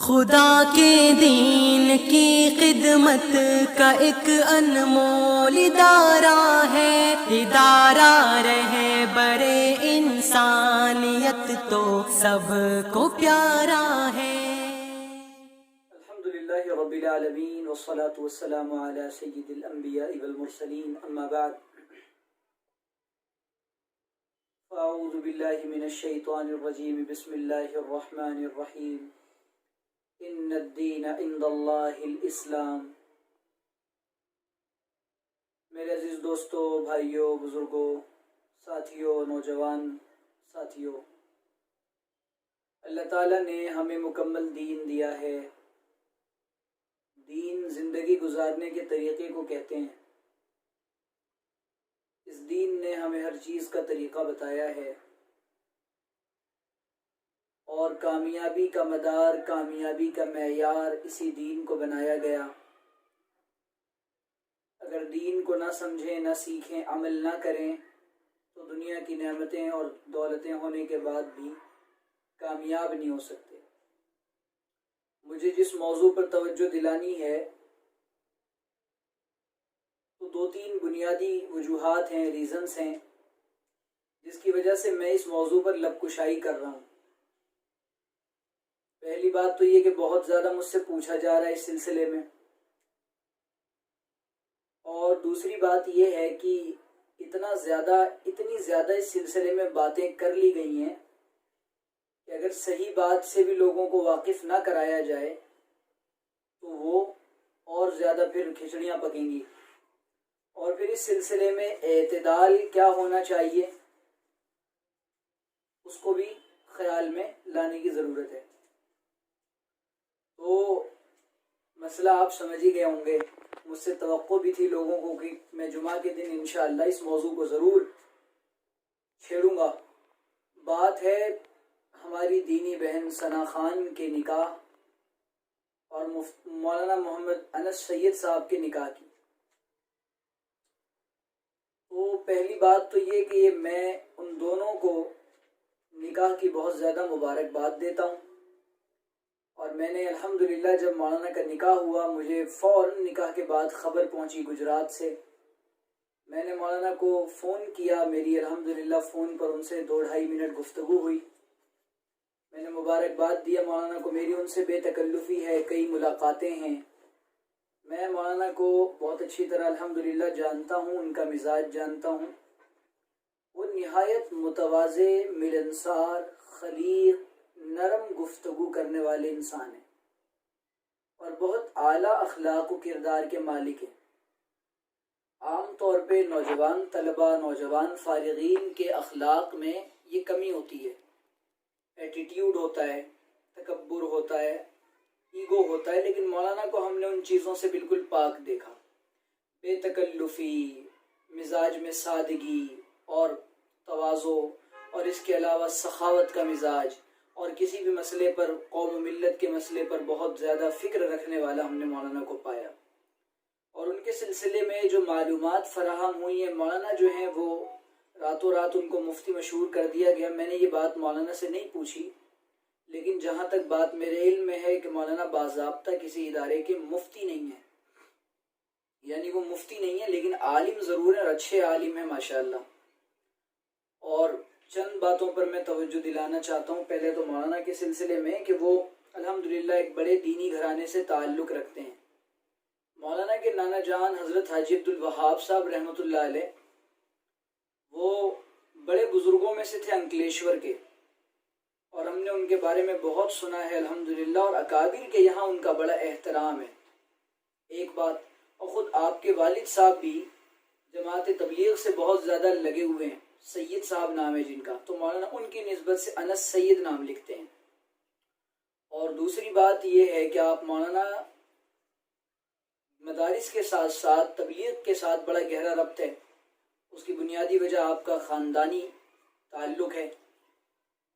خدا کے دین کی خدمت کا ایک انمول ادارہ ہے، ادارہ رہے برے انسانیت تو سب کو پیارا ہے۔ الحمدللہ رب العالمین والصلاة والسلام علی سید الانبیاء والمرسلین، اما بعد اعوذ باللہ من الشیطان الرجیم، بسم اللہ الرحمن الرحیم۔ ان الدین عند اللہ الاسلام۔ میرے عزیز دوستو، بھائیوں، بزرگوں، ساتھیوں، نوجوان ساتھیوں، اللہ تعالیٰ نے ہمیں مکمل دین دیا ہے۔ دین زندگی گزارنے کے طریقے کو کہتے ہیں۔ اس دین نے ہمیں ہر چیز کا طریقہ بتایا ہے، اور کامیابی کا مدار، کامیابی کا معیار اسی دین کو بنایا گیا۔ اگر دین کو نہ سمجھیں، نہ سیکھیں، عمل نہ کریں تو دنیا کی نعمتیں اور دولتیں ہونے کے بعد بھی کامیاب نہیں ہو سکتے۔ مجھے جس موضوع پر توجہ دلانی ہے تو دو تین بنیادی وجوہات ہیں، ریزنز ہیں، جس کی وجہ سے میں اس موضوع پر لب کشائی کر رہا ہوں۔ پہلی بات تو یہ کہ بہت زیادہ مجھ سے پوچھا جا رہا ہے اس سلسلے میں، اور دوسری بات یہ ہے کہ اتنی زیادہ اس سلسلے میں باتیں کر لی گئی ہیں کہ اگر صحیح بات سے بھی لوگوں کو واقف نہ کرایا جائے تو وہ اور زیادہ پھر کھچڑیاں پکیں گی، اور پھر اس سلسلے میں اعتدال کیا ہونا چاہیے اس کو بھی خیال میں لانے کی ضرورت ہے۔ تو مسئلہ آپ سمجھ ہی گئے ہوں گے۔ مجھ سے توقع بھی تھی لوگوں کو کہ میں جمعہ کے دن انشاءاللہ اس موضوع کو ضرور چھیڑوں گا۔ بات ہے ہماری دینی بہن ثنا خان کے نکاح اور مولانا محمد انس سید صاحب کے نکاح کی۔ تو پہلی بات تو یہ کہ میں ان دونوں کو نکاح کی بہت زیادہ مبارکباد دیتا ہوں، اور میں نے الحمدللہ جب مولانا کا نکاح ہوا، مجھے فوراً نکاح کے بعد خبر پہنچی گجرات سے۔ میں نے مولانا کو فون کیا، میری الحمدللہ فون پر ان سے 2-2.5 منٹ گفتگو ہوئی۔ میں نے مبارکباد دیا مولانا کو، میری ان سے بے تکلفی ہے، کئی ملاقاتیں ہیں۔ میں مولانا کو بہت اچھی طرح الحمدللہ جانتا ہوں، ان کا مزاج جانتا ہوں۔ وہ نہایت متواضع، ملنسار، خلیق، نرم گفتگو کرنے والے انسان ہیں، اور بہت اعلیٰ اخلاق و کردار کے مالک ہیں۔ عام طور پہ نوجوان طلباء، نوجوان فارغین کے اخلاق میں یہ کمی ہوتی ہے، ایٹیٹیوڈ ہوتا ہے، تکبر ہوتا ہے، ایگو ہوتا ہے، لیکن مولانا کو ہم نے ان چیزوں سے بالکل پاک دیکھا۔ بے تکلفی، مزاج میں سادگی اور تواضع، اور اس کے علاوہ سخاوت کا مزاج، اور کسی بھی مسئلے پر، قوم و ملت کے مسئلے پر بہت زیادہ فکر رکھنے والا ہم نے مولانا کو پایا۔ اور ان کے سلسلے میں جو معلومات فراہم ہوئی ہیں، مولانا جو ہیں وہ راتوں رات ان کو مفتی مشہور کر دیا گیا۔ میں نے یہ بات مولانا سے نہیں پوچھی، لیکن جہاں تک بات میرے علم میں ہے کہ مولانا باضابطہ کسی ادارے کے مفتی نہیں ہیں، یعنی وہ مفتی نہیں ہیں لیکن عالم ضرور ہیں، اور اچھے عالم ہیں ماشاءاللہ۔ اور چند باتوں پر میں توجہ دلانا چاہتا ہوں۔ پہلے تو مولانا کے سلسلے میں کہ وہ الحمدللہ ایک بڑے دینی گھرانے سے تعلق رکھتے ہیں۔ مولانا کے نانا جان حضرت حاجی عبدالوہاب صاحب رحمۃ اللہ علیہ، وہ بڑے بزرگوں میں سے تھے انکلیشور کے، اور ہم نے ان کے بارے میں بہت سنا ہے الحمدللہ، اور اکابر کے یہاں ان کا بڑا احترام ہے۔ ایک بات، اور خود آپ کے والد صاحب بھی جماعت تبلیغ سے بہت زیادہ لگے ہوئے ہیں، سید صاحب نام ہے جن کا، تو مولانا ان کی نسبت سے انس سید نام لکھتے ہیں۔ اور دوسری بات یہ ہے کہ آپ مولانا مدارس کے ساتھ ساتھ تبلیغ کے ساتھ بڑا گہرا ربط ہے۔ اس کی بنیادی وجہ آپ کا خاندانی تعلق ہے،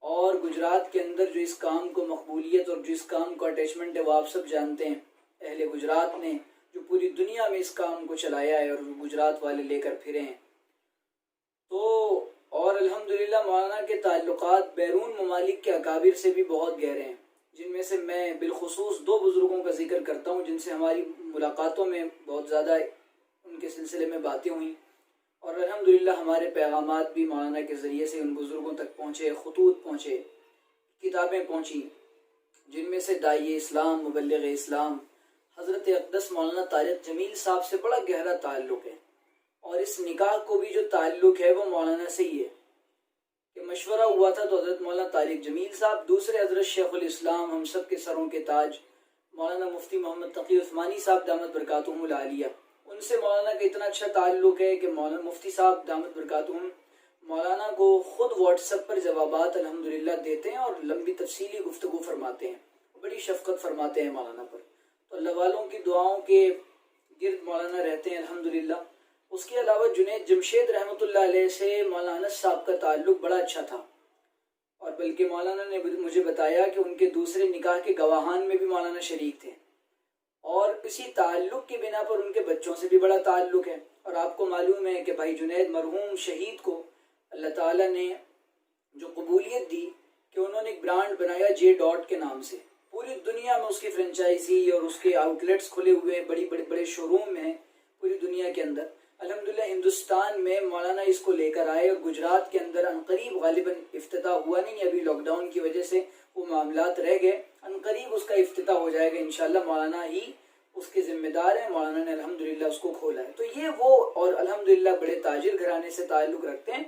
اور گجرات کے اندر جو اس کام کو مقبولیت اور جس کام کو اٹیچمنٹ ہے وہ آپ سب جانتے ہیں۔ اہل گجرات نے جو پوری دنیا میں اس کام کو چلایا ہے، اور گجرات والے لے کر پھرے ہیں۔ تو اور الحمدللہ مولانا کے تعلقات بیرون ممالک کے اکابر سے بھی بہت گہرے ہیں، جن میں سے میں بالخصوص 2 بزرگوں کا ذکر کرتا ہوں جن سے ہماری ملاقاتوں میں بہت زیادہ ان کے سلسلے میں باتیں ہوئیں، اور الحمدللہ ہمارے پیغامات بھی مولانا کے ذریعے سے ان بزرگوں تک پہنچے، خطوط پہنچے، کتابیں پہنچیں، جن میں سے داعی اسلام، مبلغ اسلام حضرت اقدس مولانا طارق جمیل صاحب سے بڑا گہرا تعلق ہے، اور اس نکاح کو بھی جو تعلق ہے وہ مولانا سے ہی ہے کہ مشورہ ہوا تھا تو حضرت مولانا طارق جمیل صاحب، دوسرے حضرت شیخ الاسلام، ہم سب کے سروں کے تاج مولانا مفتی محمد تقی عثمانی صاحب دامت برکاتہم العالیہ، ان سے مولانا کا اتنا اچھا تعلق ہے کہ مولانا مفتی صاحب دامت برکاتہم مولانا کو خود واٹس ایپ پر جوابات الحمدللہ دیتے ہیں اور لمبی تفصیلی گفتگو فرماتے ہیں، بڑی شفقت فرماتے ہیں مولانا پر، تو اللہ والوں کی دعاؤں کے گرد مولانا رہتے ہیں الحمدللہ۔ اس کے علاوہ جنید جمشید رحمۃ اللہ علیہ سے مولانا انس صاحب کا تعلق بڑا اچھا تھا، اور بلکہ مولانا نے مجھے بتایا کہ ان کے دوسرے نکاح کے گواہان میں بھی مولانا شریک تھے، اور اسی تعلق کی بنا پر ان کے بچوں سے بھی بڑا تعلق ہے۔ اور آپ کو معلوم ہے کہ بھائی جنید مرحوم شہید کو اللہ تعالیٰ نے جو قبولیت دی کہ انہوں نے ایک برانڈ بنایا جے ڈاٹ کے نام سے، پوری دنیا میں اس کی فرنچائزی اور اس کے آؤٹ لیٹس کھلے ہوئے ہیں، بڑے شو روم ہیں پوری دنیا کے اندر۔ الحمدللہ ہندوستان میں مولانا اس کو لے کر آئے، اور گجرات کے اندر عنقریب غالباً افتتاح ہوا نہیں، ابھی لاک ڈاؤن کی وجہ سے وہ معاملات رہ گئے، عنقریب اس کا افتتاح ہو جائے گا انشاءاللہ، مولانا ہی اس کے ذمہ دار ہیں، مولانا نے الحمدللہ اس کو کھولا ہے۔ تو یہ وہ اور الحمدللہ بڑے تاجر گھرانے سے تعلق رکھتے ہیں،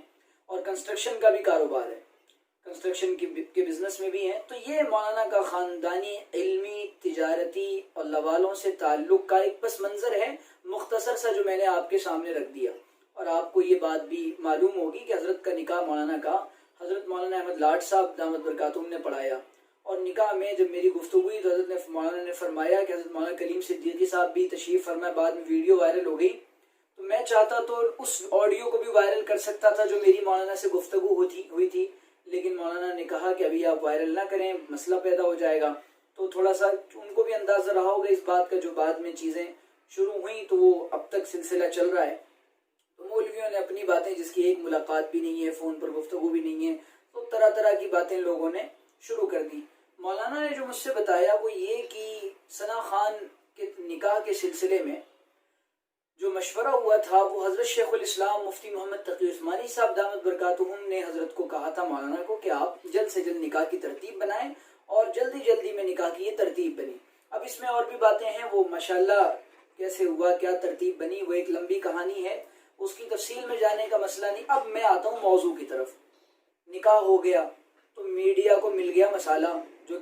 اور کنسٹرکشن کا بھی کاروبار ہے، کنسٹرکشن کے بزنس میں بھی ہیں۔ تو یہ مولانا کا خاندانی، علمی، تجارتی اور لوالوں سے تعلق کا ایک پس منظر ہے مختصر سا، جو میں نے آپ کے سامنے رکھ دیا۔ اور آپ کو یہ بات بھی معلوم ہوگی کہ حضرت کا نکاح مولانا کا حضرت مولانا احمد لاٹ صاحب دامت برکاتہم نے پڑھایا، اور نکاح میں جب میری گفتگو ہوئی تو حضرت مولانا نے فرمایا کہ حضرت مولانا کریم صدیقی صاحب بھی تشریف فرمائے، بعد میں ویڈیو وائرل ہو گئی، تو میں چاہتا تو اس آڈیو کو بھی وائرل کر سکتا تھا جو میری مولانا سے گفتگو ہوئی تھی، لیکن مولانا نے کہا کہ ابھی آپ وائرل نہ کریں، مسئلہ پیدا ہو جائے گا۔ تو تھوڑا سا ان کو بھی اندازہ رہا ہوگا اس بات کا، جو بعد میں چیزیں شروع ہوئیں تو وہ اب تک سلسلہ چل رہا ہے۔ تو مولویوں نے اپنی باتیں، جس کی ایک ملاقات بھی نہیں ہے، فون پر گفتگو بھی نہیں ہے، تو طرح طرح کی باتیں لوگوں نے شروع کر دی۔ مولانا نے جو مجھ سے بتایا وہ یہ کہ ثنا خان کے نکاح کے سلسلے میں جو مشورہ ہوا تھا وہ حضرت شیخ الاسلام مفتی محمد تقی عثمانی صاحب دامت برکاتہم نے حضرت کو کہا تھا، مولانا کو، کہ آپ جلد سے جلد نکاح کی ترتیب بنائیں، اور جلدی میں نکاح کی یہ ترتیب بنی۔ اب اس میں اور بھی باتیں ہیں، وہ ماشاءاللہ کیسے ہوا، کیا ترتیب بنی، وہ ایک لمبی کہانی ہے، اس کی تفصیل میں جانے کا مسئلہ نہیں۔ اب میں آتا ہوں موضوع کی طرف۔ نکاح ہو گیا تو میڈیا کو مل گیا مسالہ،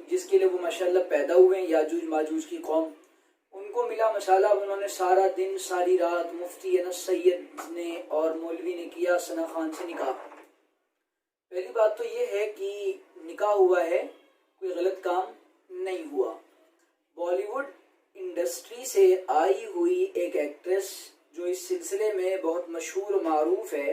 جس کے لیے وہ ماشاءاللہ پیدا ہوئے ہیں، یاجوج ماجوج کی قوم، ان کو ملا مسالہ۔ انہوں نے سارا دن ساری رات مفتی انس سید نے اور مولوی نے کیا ثنا خان سے نکاح۔ پہلی بات تو یہ ہے کہ نکاح ہوا ہے، کوئی غلط کام نہیں ہوا۔ بالی ووڈ انڈسٹری سے آئی ہوئی ایک ایکٹریس جو اس سلسلے میں بہت مشہور و معروف ہے،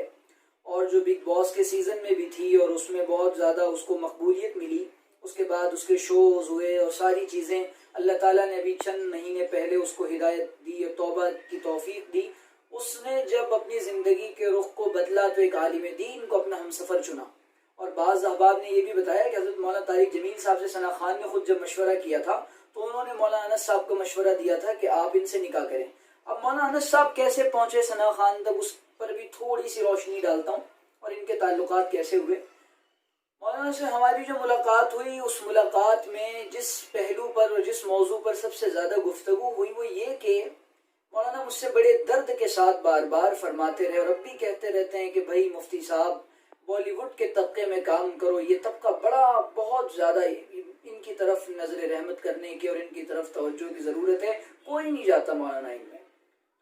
اور جو بگ باس کے سیزن میں بھی تھی، اور اس میں بہت زیادہ اس کو مقبولیت ملی، اس کے بعد اس کے شوز ہوئے اور ساری چیزیں، اللہ تعالیٰ نے ابھی چند مہینے پہلے اس کو ہدایت دی اور توبہ کی توفیق دی۔ اس نے جب اپنی زندگی کے رخ کو بدلا تو ایک عالم دین کو اپنا ہمسفر چنا، اور بعض احباب نے یہ بھی بتایا کہ حضرت مولانا طارق جمیل صاحب سے ثنا خان نے خود جب مشورہ کیا تھا تو انہوں نے مولانا انس صاحب کو مشورہ دیا تھا کہ آپ ان سے نکاح کریں۔ اب مولانا انس صاحب کیسے پہنچے ثنا خان تک، اس پر بھی تھوڑی سی روشنی ڈالتا ہوں، اور ان کے تعلقات کیسے ہوئے۔ مولانا سے ہماری جو ملاقات ہوئی، اس ملاقات میں جس پہلو پر اور جس موضوع پر سب سے زیادہ گفتگو ہوئی وہ یہ کہ مولانا مجھ سے بڑے درد کے ساتھ بار بار فرماتے رہے، اور اب بھی کہتے رہتے ہیں کہ بھائی مفتی صاحب بالی ووڈ کے طبقے میں کام کرو، یہ طبقہ بہت زیادہ ان کی طرف نظر رحمت کرنے کی اور ان کی طرف توجہ کی ضرورت ہے، کوئی نہیں جاتا مولانا ان میں۔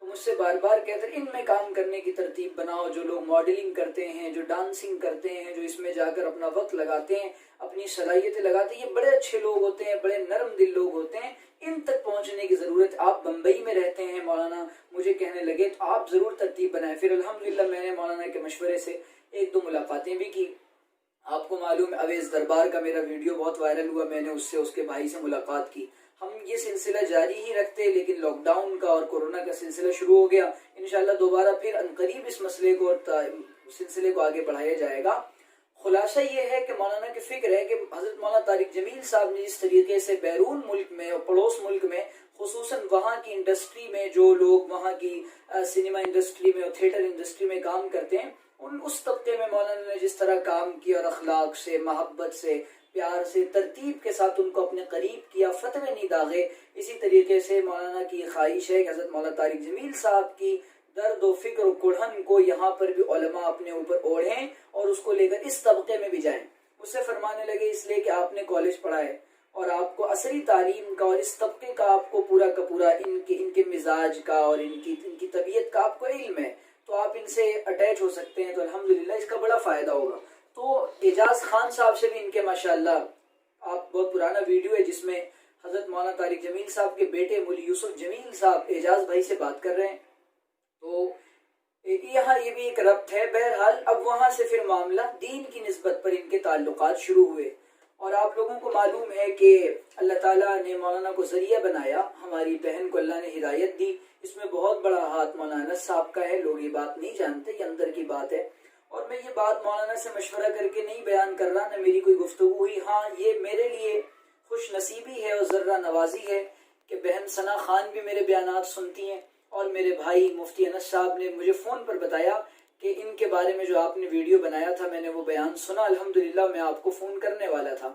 تو مجھ سے بار بار کہتے ہیں ان میں کام کرنے کی ترتیب بناؤ، جو لوگ ماڈلنگ کرتے ہیں، جو ڈانسنگ کرتے ہیں، جو اس میں جا کر اپنا وقت لگاتے ہیں، اپنی صلاحیتیں لگاتے ہیں، یہ بڑے اچھے لوگ ہوتے ہیں، بڑے نرم دل لوگ ہوتے ہیں، ان تک پہنچنے کی ضرورت۔ آپ بمبئی میں رہتے ہیں، مولانا مجھے کہنے لگے تو آپ ضرور ترتیب بنائیں۔ پھر الحمدللہ میں نے مولانا کے مشورے سے ایک دو ملاقاتیں بھی کی۔ آپ کو معلوم ہے اویس دربار کا میرا ویڈیو بہت وائرل ہوا، میں نے اس سے، اس کے بھائی سے ملاقات کی۔ ہم یہ سلسلہ جاری ہی رکھتے، لیکن لاک ڈاؤن کا اور کورونا کا سلسلہ شروع ہو گیا۔ انشاءاللہ دوبارہ پھر عنقریب اس مسئلے کو اور سلسلے کو آگے بڑھایا جائے گا۔ خلاصہ یہ ہے کہ مولانا کی فکر ہے کہ حضرت مولانا طارق جمیل صاحب نے جس طریقے سے بیرون ملک میں اور پڑوس ملک میں خصوصاً وہاں کی انڈسٹری میں جو لوگ وہاں کی سنیما انڈسٹری میں اور تھیٹر انڈسٹری میں کام کرتے ہیں اس طبقے میں مولانا نے جس طرح کام کیا اور اخلاق سے، محبت سے، پیار سے، ترتیب کے ساتھ ان کو اپنے قریب کیا، فتوے نہیں داغے، اسی طریقے سے مولانا کی خواہش ہے کہ حضرت مولانا طارق جمیل صاحب کی درد و فکر و کڑھن کو یہاں پر بھی علماء اپنے اوپر اوڑھیں اور اس کو لے کر اس طبقے میں بھی جائیں. مجھ سے فرمانے لگے اس لیے کہ آپ نے کالج پڑھا ہے اور آپ کو عصری تعلیم کا اور اس طبقے کا آپ کو پورا کا پورا ان کے مزاج کا اور ان کی طبیعت کا آپ کو علم ہے، تو آپ ان سے اٹیچ ہو سکتے ہیں، تو الحمدللہ اس کا بڑا فائدہ ہوگا. تو اعجاز خان صاحب سے بھی ان کے ماشاءاللہ آپ بہت پرانا ویڈیو ہے جس میں حضرت مولانا طارق جمیل صاحب کے بیٹے مولی یوسف جمیل صاحب اعجاز بھائی سے بات کر رہے ہیں. تو یہاں یہ بھی ایک ربط ہے. بہرحال اب وہاں سے پھر معاملہ دین کی نسبت پر ان کے تعلقات شروع ہوئے، اور آپ لوگوں کو معلوم ہے کہ اللہ تعالیٰ نے مولانا کو ذریعہ بنایا، ہماری بہن کو اللہ نے ہدایت دی. اس میں بہت بڑا ہاتھ مولانا انس صاحب کا ہے. لوگ یہ بات نہیں جانتے، یہ اندر کی بات ہے، اور میں یہ بات مولانا سے مشورہ کر کے نہیں بیان کر رہا، نہ میری کوئی گفتگو ہوئی. ہاں یہ میرے لیے خوش نصیبی ہے اور ذرہ نوازی ہے کہ بہن ثنا خان بھی میرے بیانات سنتی ہیں، اور میرے بھائی مفتی انس صاحب نے مجھے فون پر بتایا کہ ان کے بارے میں جو آپ نے ویڈیو بنایا تھا میں نے وہ بیان سنا. الحمدللہ میں آپ کو فون کرنے والا تھا.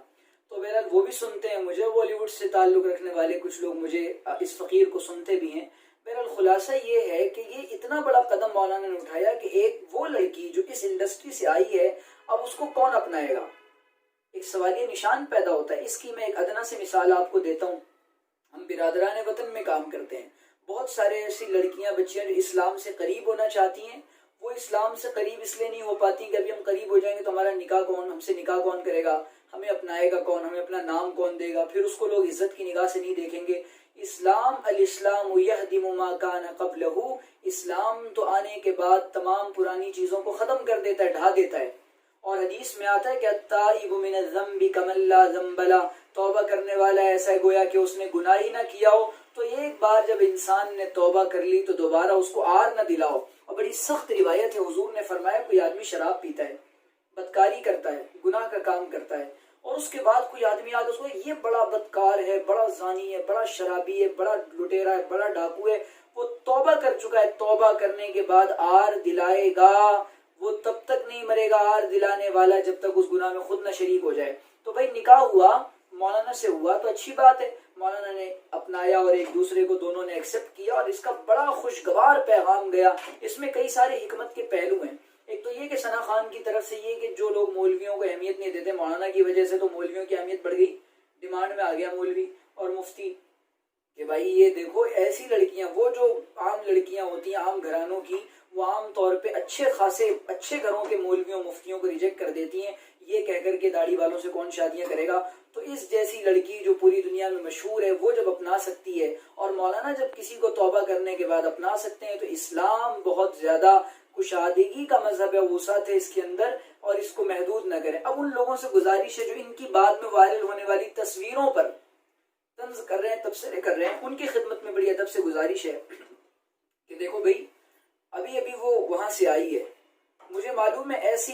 تو بہرحال وہ بھی سنتے ہیں مجھے، بالی ووڈ سے تعلق رکھنے والے کچھ لوگ مجھے اس فقیر کو سنتے بھی ہیں. بہرحال خلاصہ یہ ہے کہ یہ اتنا بڑا قدم مولانا نے اٹھایا کہ ایک وہ لڑکی جو اس انڈسٹری سے آئی ہے اب اس کو کون اپنائے گا، ایک سوالیہ نشان پیدا ہوتا ہے. اس کی میں ایک ادنا سی مثال آپ کو دیتا ہوں. ہم برادران وطن میں کام کرتے ہیں، بہت سارے ایسی لڑکیاں بچیاں جو اسلام سے قریب ہونا چاہتی ہیں، وہ اسلام سے قریب اس لیے نہیں ہو پاتی کہ ابھی ہم قریب ہو جائیں گے تو ہمارا نکاح کون، ہم سے نکاح کون کرے گا، ہمیں اپنائے گا کون، ہمیں اپنا نام کون دے گا، پھر اس کو لوگ عزت کی نگاہ سے نہیں دیکھیں گے. اسلام الاسلام یہدم ما کان قبلہ، اسلام تو آنے کے بعد تمام پرانی چیزوں کو ختم کر دیتا ہے، ڈھا دیتا ہے. اور حدیث میں آتا ہے کہ التائب من الذنب کمن لا ذنب له، توبہ کرنے والا ایسا ہے گویا کہ اس نے گناہ ہی نہ کیا ہو. تو ایک بار جب انسان نے توبہ کر لی تو دوبارہ اس کو آر نہ دلاؤ. اور بڑی سخت روایت ہے، حضور نے فرمایا کوئی آدمی شراب پیتا ہے، بدکاری کرتا ہے، گناہ کا کام کرتا ہے، اور اس کے بعد کوئی آدمی آگے اس کو یہ بڑا بدکار ہے، بڑا زانی ہے، بڑا شرابی ہے، بڑا لٹیرا ہے، بڑا ڈاکو ہے، وہ توبہ کر چکا ہے، توبہ کرنے کے بعد آر دلائے گا. وہ تب تک نہیں مرے گا آر دلانے والا جب تک اس گناہ میں خود نہ شریک ہو جائے. تو بھائی نکاح ہوا، مولانا سے ہوا تو اچھی بات ہے، مولانا نے اپنایا اور ایک دوسرے کو دونوں نے ایکسپٹ کیا، اور اس کا بڑا خوشگوار پیغام گیا. اس میں کئی سارے حکمت کے پہلو ہیں. ایک تو یہ کہ ثنا خان کی طرف سے یہ کہ جو لوگ مولویوں کو اہمیت نہیں دیتے، مولانا کی وجہ سے تو مولویوں کی اہمیت بڑھ گئی، ڈیمانڈ میں آ گیا مولوی اور مفتی کہ بھائی یہ دیکھو ایسی لڑکیاں، وہ جو عام لڑکیاں ہوتی ہیں عام گھرانوں کی، وہ عام طور پہ اچھے خاصے اچھے گھروں کے مولویوں مفتیوں کو ریجیکٹ کر دیتی ہیں، یہ کہہ کر کے داڑھی والوں سے کون شادیاں کرے گا. تو اس جیسی لڑکی جو پوری دنیا میں مشہور ہے وہ جب اپنا سکتی ہے، اور مولانا جب کسی کو توبہ کرنے کے بعد اپنا سکتے ہیں، تو اسلام بہت زیادہ کشادگی کا مذہب ہے، وسعت ہے اس کے اندر، اور اس کو محدود نہ کریں. اب ان لوگوں سے گزارش ہے جو ان کی بعد میں وائرل ہونے والی تصویروں پر طنز کر رہے ہیں، تبصرے کر رہے ہیں، ان کی خدمت میں بڑی ادب سے گزارش ہے کہ دیکھو بھائی ابھی وہ وہاں سے آئی ہے، مجھے معلوم ہے ایسی،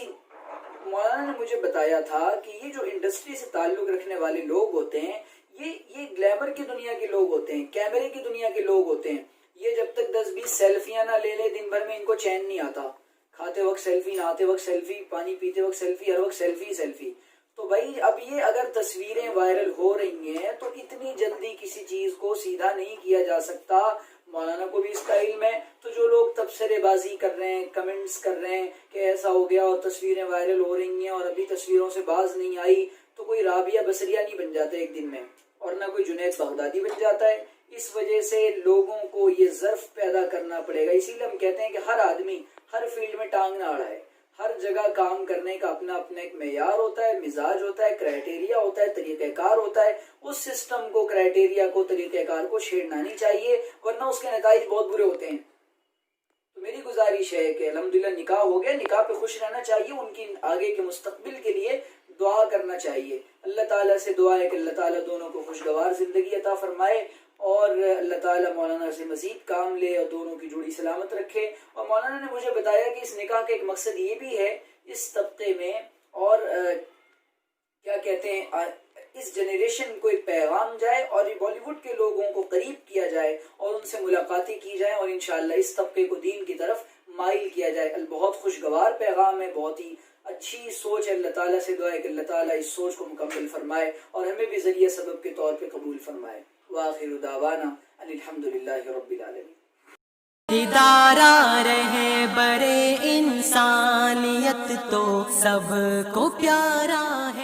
مولانا نے مجھے بتایا تھا کہ یہ جو انڈسٹری سے تعلق رکھنے والے لوگ ہوتے ہیں، یہ گلیمر کی دنیا کے لوگ ہوتے ہیں، کیمرے کی دنیا کے لوگ ہوتے ہیں. یہ جب تک 10-20 سیلفیاں نہ لے لے دن بھر میں ان کو چین نہیں آتا. کھاتے وقت سیلفی، نہاتے وقت سیلفی، پانی پیتے وقت سیلفی، ہر وقت سیلفی سیلفی. تو بھائی اب یہ اگر تصویریں وائرل ہو رہی ہیں تو اتنی جلدی کسی چیز کو سیدھا نہیں کیا جا سکتا. مولانا کو بھی اس کا علم ہے. تو جو لوگ تبصرے بازی کر رہے ہیں، کمنٹس کر رہے ہیں کہ ایسا ہو گیا اور تصویریں وائرل ہو رہی ہیں اور ابھی تصویروں سے باز نہیں آئی، تو کوئی رابعہ بصریہ نہیں بن جاتا ایک دن میں، اور نہ کوئی جنید بغدادی بن جاتا ہے. اس وجہ سے لوگوں کو یہ ظرف پیدا کرنا پڑے گا. اسی لیے ہم کہتے ہیں کہ ہر آدمی ہر فیلڈ میں ٹانگ نہ اڑائے. ہر جگہ کام کرنے کا اپنا اپنا ایک معیار ہوتا ہے، مزاج ہوتا ہے، کرائٹیریا ہوتا ہے، طریقہ کار ہوتا ہے. اس سسٹم کو، کرائٹیریا کو، طریقہ کار کو چھیڑنا نہیں چاہیے، ورنہ اس کے نتائج بہت برے ہوتے ہیں. تو میری گزارش ہے کہ الحمدللہ نکاح ہو گیا، نکاح پہ خوش رہنا چاہیے، ان کی آگے کے مستقبل کے لیے دعا کرنا چاہیے. اللہ تعالیٰ سے دعا ہے کہ اللہ تعالیٰ دونوں کو خوشگوار زندگی عطا فرمائے، اور اللہ تعالیٰ مولانا سے مزید کام لے اور دونوں کی جوڑی سلامت رکھے. اور مولانا نے مجھے بتایا کہ اس نکاح کا ایک مقصد یہ بھی ہے اس طبقے میں، اور کیا کہتے ہیں اس جنریشن کو ایک پیغام جائے اور یہ بالی ووڈ کے لوگوں کو قریب کیا جائے اور ان سے ملاقاتیں کی جائیں اور انشاءاللہ اس طبقے کو دین کی طرف مائل کیا جائے. بہت خوشگوار پیغام ہے, بہت ہی اچھی سوچ ہے. اللہ تعالیٰ سے دعا ہے کہ اللہ تعالیٰ اس سوچ کو مکمل فرمائے اور ہمیں بھی ذریعہ سبب کے طور پہ قبول فرمائے. وآخر دعوانا ان الحمدللہ رب العالمین. ادارہ رہے برے انسانیت تو سب کو پیارا ہے.